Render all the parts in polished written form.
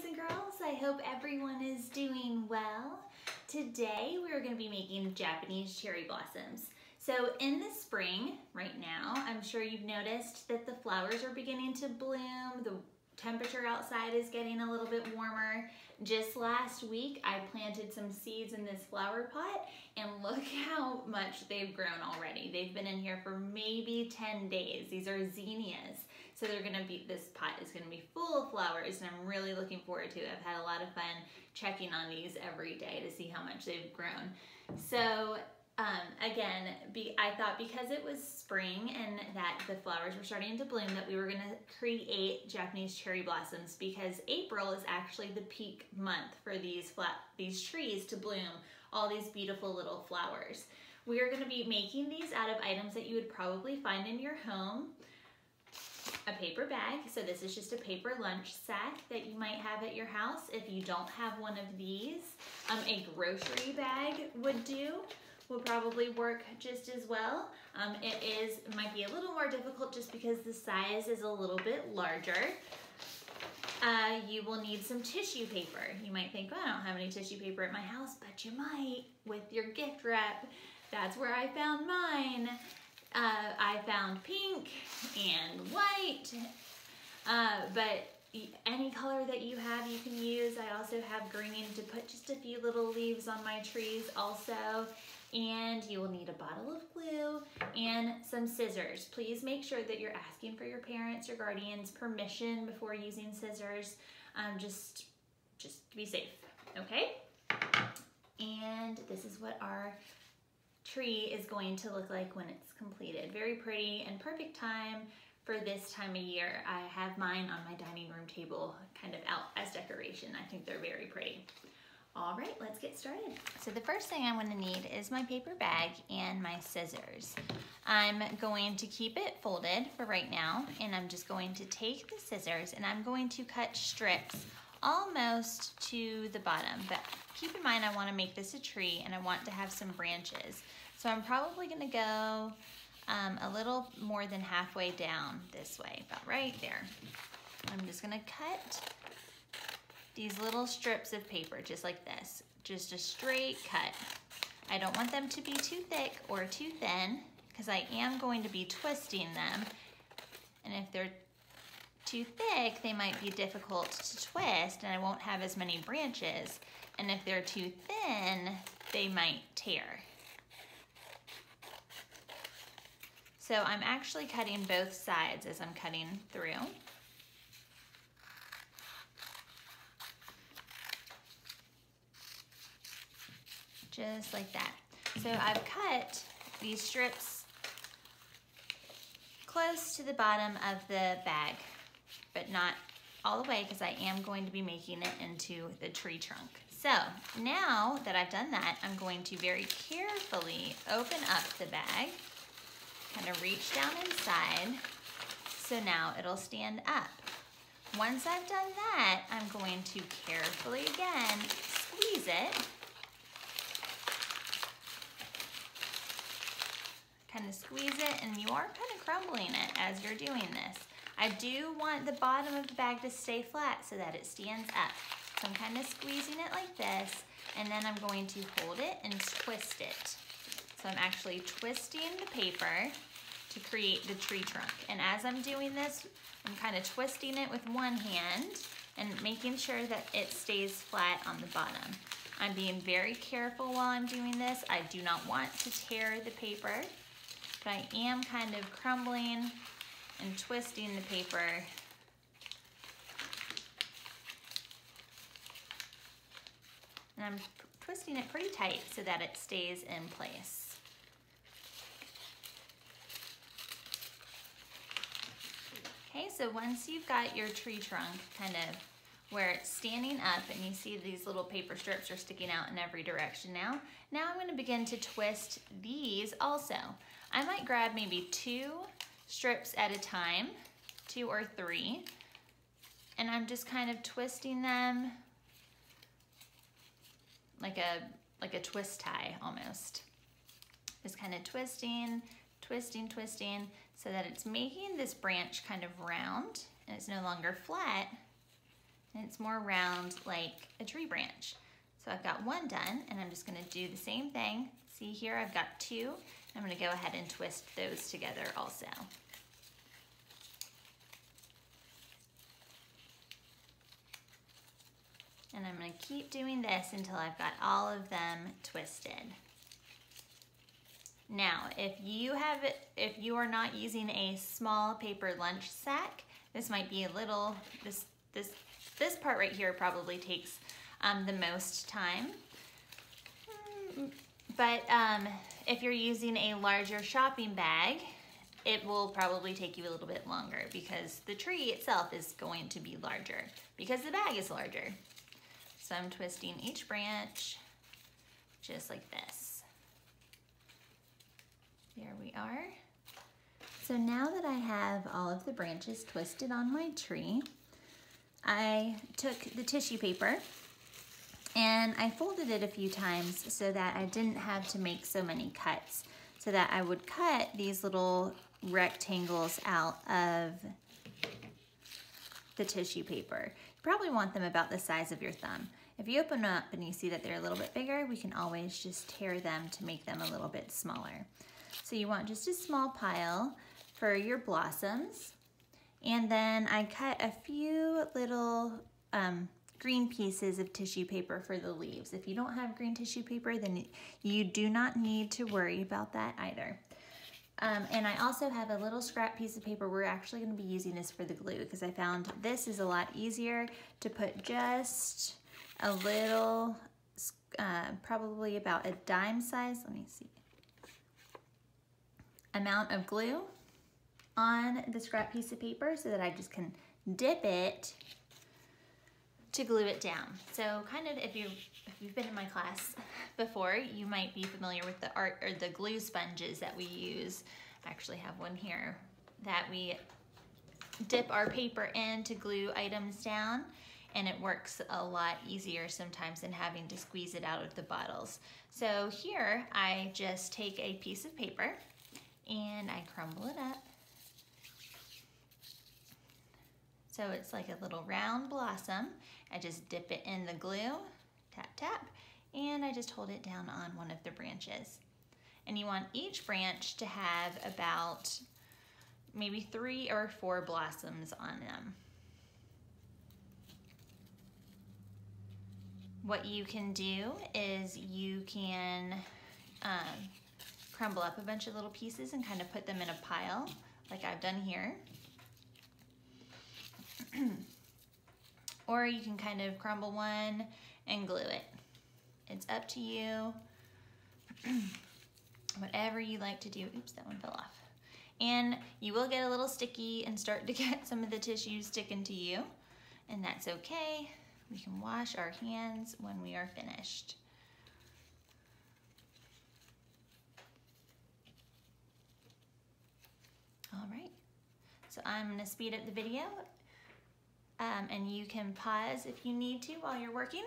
and girls. I hope everyone is doing well. Today we're going to be making Japanese cherry blossoms. So in the spring right now, I'm sure you've noticed that the flowers are beginning to bloom. The temperature outside is getting a little bit warmer. Just last week I planted some seeds in this flower pot and look how much they've grown already. They've been in here for maybe 10 days. These are zinnias. So this pot is gonna be full of flowers and I'm really looking forward to it. I've had a lot of fun checking on these every day to see how much they've grown. So again, I thought because it was spring and that the flowers were starting to bloom that we were gonna create Japanese cherry blossoms, because April is actually the peak month for these trees to bloom all these beautiful little flowers. We are gonna be making these out of items that you would probably find in your home. A paper bag, so this is just a paper lunch sack that you might have at your house. If you don't have one of these, a grocery bag would probably work just as well. It might be a little more difficult just because the size is a little bit larger. You will need some tissue paper. You might think, oh, I don't have any tissue paper at my house, but you might with your gift wrap. That's where I found mine. I found pink and white, but any color that you have you can use. I also have green to put just a few little leaves on my trees also. And you will need a bottle of glue and some scissors. Please make sure that you're asking for your parents or guardians' permission before using scissors, just to be safe, okay? And this is what our tree is going to look like when it's completed. Very pretty and perfect time for this time of year. I have mine on my dining room table kind of out as decoration. I think they're very pretty. All right, let's get started. So the first thing I'm going to need is my paper bag and my scissors. I'm going to keep it folded for right now, and I'm just going to take the scissors and I'm going to cut strips almost to the bottom. But keep in mind I want to make this a tree and I want to have some branches. So I'm probably going to go a little more than halfway down this way, about right there. I'm just going to cut these little strips of paper just like this, just a straight cut. I don't want them to be too thick or too thin because I am going to be twisting them, and if they're too thick they might be difficult to twist and I won't have as many branches, and if they're too thin they might tear. So I'm actually cutting both sides as I'm cutting through. Just like that. So I've cut these strips close to the bottom of the bag, but not all the way because I am going to be making it into the tree trunk. So now that I've done that, I'm going to very carefully open up the bag, kind of reach down inside, so now it'll stand up. Once I've done that, I'm going to carefully again squeeze it. Kind of squeeze it, and you are kind of crumbling it as you're doing this. I do want the bottom of the bag to stay flat so that it stands up. So I'm kind of squeezing it like this, and then I'm going to hold it and twist it. So I'm actually twisting the paper to create the tree trunk. And as I'm doing this, I'm kind of twisting it with one hand and making sure that it stays flat on the bottom. I'm being very careful while I'm doing this. I do not want to tear the paper, but I am kind of crumbling and twisting the paper. And I'm twisting it pretty tight so that it stays in place. Okay, so once you've got your tree trunk kind of where it's standing up and you see these little paper strips are sticking out in every direction now I'm going to begin to twist these also. I might grab maybe 2 strips at a time, 2 or 3, and I'm just kind of twisting them like a twist tie almost. Just kind of twisting, so that it's making this branch kind of round and it's no longer flat, and it's more round like a tree branch. So I've got one done, and I'm just gonna do the same thing. See here, I've got two. I'm gonna go ahead and twist those together also. And I'm gonna keep doing this until I've got all of them twisted. Now, if you are not using a small paper lunch sack, this might be a little, this part right here probably takes the most time. But if you're using a larger shopping bag, it will probably take you a little bit longer because the tree itself is going to be larger because the bag is larger. So I'm twisting each branch just like this. There we are. So now that I have all of the branches twisted on my tree, I took the tissue paper and I folded it a few times so that I didn't have to make so many cuts, so that I would cut these little rectangles out of the tissue paper. You probably want them about the size of your thumb. If you open them up and you see that they're a little bit bigger, we can always just tear them to make them a little bit smaller. So you want just a small pile for your blossoms. And then I cut a few little green pieces of tissue paper for the leaves. If you don't have green tissue paper, then you do not need to worry about that either. And I also have a little scrap piece of paper. We're actually going to be using this for the glue because I found this is a lot easier to put just a little, probably about a dime size, let me see, amount of glue on the scrap piece of paper so that I just can dip it to glue it down. So kind of if you've been in my class before, you might be familiar with the art or the glue sponges that we use. I actually have one here that we dip our paper in to glue items down, and it works a lot easier sometimes than having to squeeze it out of the bottles. So here I just take a piece of paper and I crumble it up. So it's like a little round blossom. I just dip it in the glue, tap, tap, and I just hold it down on one of the branches. And you want each branch to have about maybe 3 or 4 blossoms on them. What you can do is you can crumble up a bunch of little pieces and kind of put them in a pile like I've done here. Or you can kind of crumble one and glue it. It's up to you. Whatever you like to do. Oops, that one fell off. And you will get a little sticky and start to get some of the tissue sticking to you, and that's okay. We can wash our hands when we are finished. All right, so I'm gonna speed up the video, and you can pause if you need to while you're working.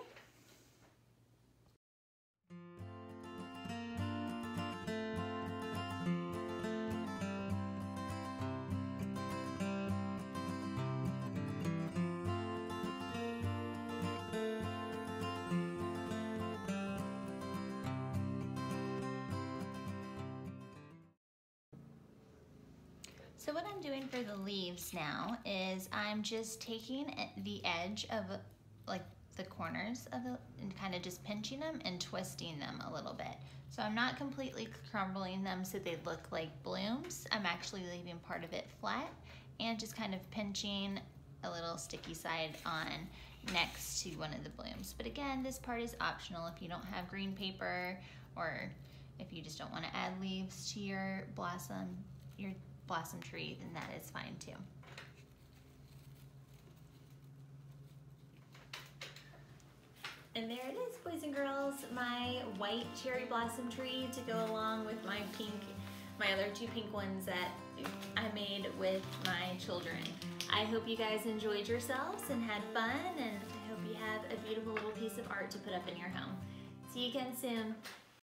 So what I'm doing for the leaves now is I'm just taking the edge of like the corners of the, and kind of just pinching them and twisting them a little bit. So I'm not completely crumbling them so they look like blooms. I'm actually leaving part of it flat and just kind of pinching a little sticky side on next to one of the blooms. But again, this part is optional if you don't have green paper, or if you just don't want to add leaves to your blossom tree, then that is fine too. And there it is, boys and girls, my white cherry blossom tree to go along with my other 2 pink ones that I made with my children. I hope you guys enjoyed yourselves and had fun, and I hope you have a beautiful little piece of art to put up in your home. See you again soon.